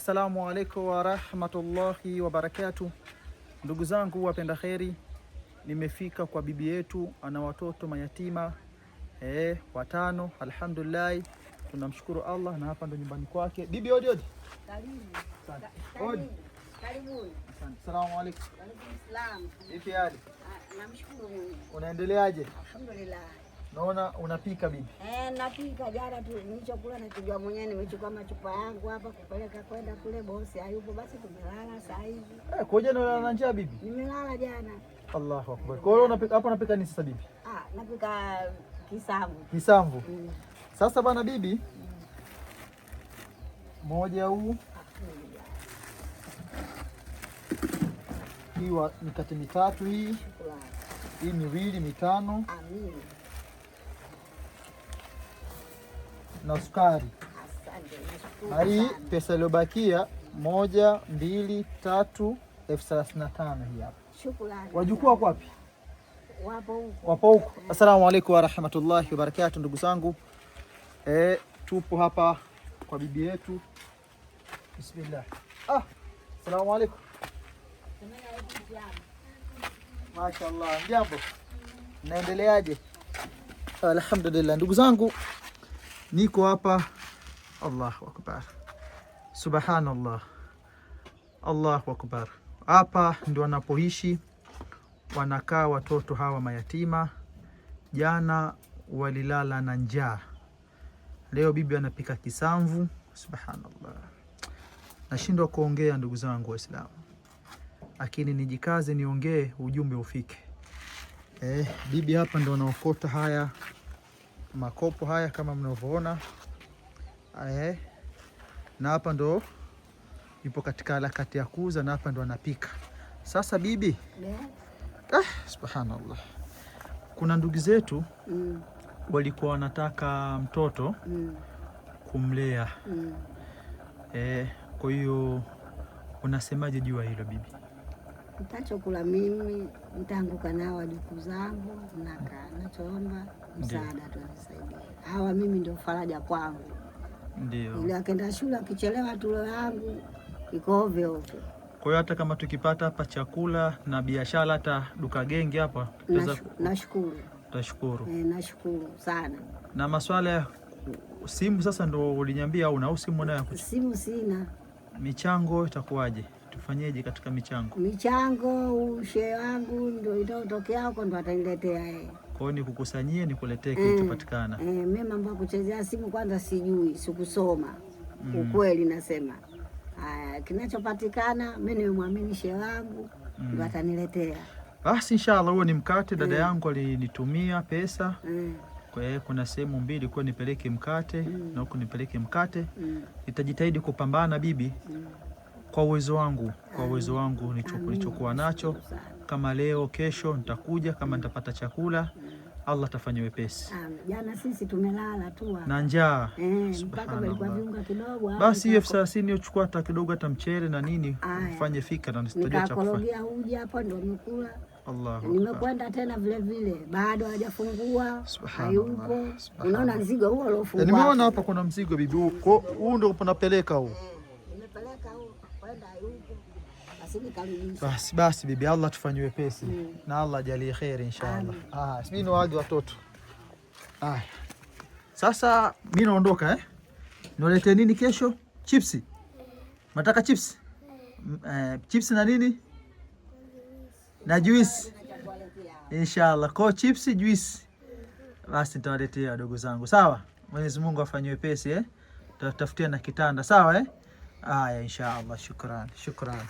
Assalamu alaikum wa rahmatullahi wa barakatuh. Ndugu zangu wapenda kheri, nimefika kwa bibi yetu, ana watoto mayatima watano. Alhamdulillah, tunamshukuru Allah, na hapa ndo nyumbani kwake. Bibi odi. Karibu. Odi. Karibuni. Asante. Assalamu alaikum. Wa alaikum salaam. Vipi hali? Namshukuru Mungu. Unaendeleaje? Alhamdulillah. Naona unapika bibi. Napika. Jana tu nilichokula nakijua mwenyewe, nimechukua machupa yangu hapa kupeleka kwenda kule, bosi hayupo, basi tumelala saa hizi. Kwa jana unalala njaa bibi? Nimelala jana. Allahu akbar. Kwa hiyo unapika hapa, unapika nini sasa bibi? Napika kisamvu. Kisamvu. Sasa bana bibi, moja huu. Hii mikate mitatu hii. Hii miwili mitano. Amin. Na sukari. Asante. Na hii pesa iliyobakia 1, 2, 3, 35 hii hapa. Shukrani. Wajukuu wako wapi? Wapo huko. Assalamu alaikum wa rahmatullahi wa barakatuh. Ndugu zangu, tupo hapa kwa bibi yetu. Bismillah. Assalamu alaikum. Mashaallah. Jambo, naendeleaje? Alhamdulillah. Ndugu zangu, niko hapa. Allahu akbar, subhanallah, Allahu akbar. Hapa ndio wanapoishi, wanakaa watoto hawa mayatima. Jana walilala na njaa, leo bibi anapika kisamvu. Subhanallah, nashindwa kuongea ndugu zangu Waislamu, lakini nijikaze niongee, ujumbe ufike. Bibi hapa ndo anaokota haya makopo haya kama mnavyoona, na hapa ndo yupo katika harakati ya kuuza, na hapa ndo anapika. Sasa bibi, subhanallah, kuna ndugu zetu walikuwa wanataka mtoto kumlea. Kwa hiyo unasemaje juu ya hilo bibi? Nitachokula mimi nitaanguka nao wajukuu zangu, nachoomba msaada tu nisaidie. Hawa mimi ndio faraja kwangu. Ndio. Ile akaenda shule akichelewa tulo yangu iko ovyo. Kwa hiyo hata kama tukipata hapa chakula na biashara, hata duka genge hapa, nashukuru. Tashukuru. Nashukuru sana. Na maswala ya simu sasa ndo uliniambia, au na simu nayo? Simu sina. Michango itakuwaje? Tufanyeje katika michango? Michango ushe wangu ndio itatokea huko, ndo ataniletea yeye. Kwa hiyo nikukusanyie, nikuletee kilichopatikana. Mimi mambo ya kuchezea simu kwanza sijui, sikusoma. Ukweli nasema. Kinachopatikana mimi nimemwamini shehe wangu, ndo ataniletea. Basi inshallah. Huo ni mkate dada yangu alinitumia pesa. Kwa hiyo kuna sehemu mbili, kwa nipeleke mkate na huko nipeleke mkate. Nitajitahidi kupambana bibi, kwa uwezo wangu, nilichokuwa nacho. Kama leo kesho nitakuja, kama nitapata chakula Allah atafanya wepesi. Jana sisi tumelala tu na njaa. Basi hiyo 30 uchukua hata kidogo, hata mchele na nini, ufanye fika na nitajua cha kufanya. Nikakorogea uji hapo ndio nimekula. Allah. Nimekwenda tena vile bado hajafungua. Hayupo. Unaona mzigo huo uliofungua. Nimeona hapa kuna mzigo bibi, huu ndio unapeleka huu. Nimepeleka huu kwenda hayupo. Basi bibi, Allah tufanye wepesi na Allah ajalie khair inshallah. Mimi ni wagi watoto. Sasa mimi naondoka. Niolete nini kesho? Chipsi. Nataka chips. Chips na nini? Na juice. Inshallah. Kwa chips, juice. Basi nitawaletea wadogo zangu. Sawa? Mwenyezi Mungu afanye wepesi. Tutafutia na kitanda. Sawa Inshallah. Shukran.